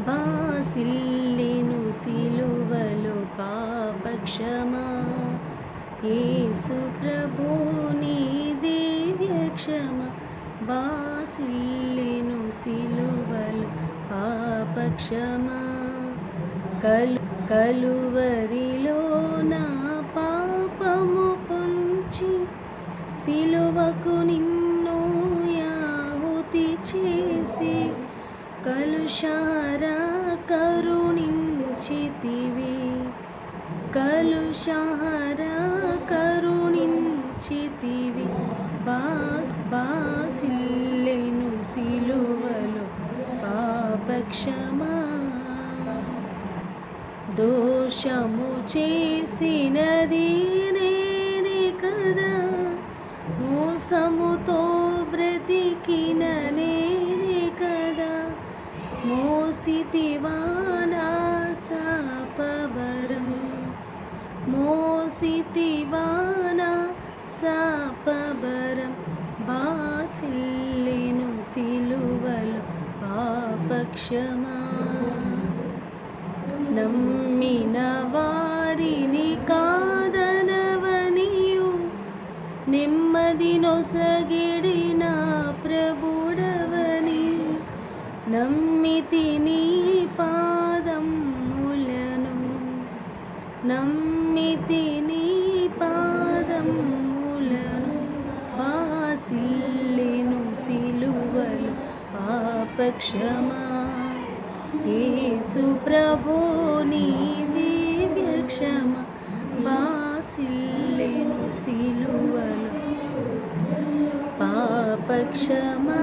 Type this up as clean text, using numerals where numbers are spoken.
బాసిల్లిను సిలువలో పాపక్షమా. యేసు ప్రభు నీ దివ్య క్షమ. బాసిల్లిను సిలువలో పాపక్షమా. కలువరిలో నా పాపము పొంచి సిలువకు నిన్ను యాహుతి చేసి కలుషారా కరుణించితివి. కలుషారా కరుణించితివి. బాసిల్లెను సిలువలో పాపక్షమా. దోషము చేసినది నేనే కదా, మోసముతో బ్రతికిన నేనే కదా. మోసితివా నా శాపభారం, మోసితివా నా శాపభారం. బాసిల్లెను సిలువలో పాపక్షమా. నమ్మిన వారిని కాదనవనియు నెమ్మది నొసగిడిన ప్రభుడవని. నమ్మితి నీ పాదములను, నమ్మితి నీ పాదములను. బాసిల్లెను సిలువలో పాపక్షమా. యేసు ప్రభు నీ దివ్య క్షమ. బాసిల్లెను సిలువలో పాపక్షమా.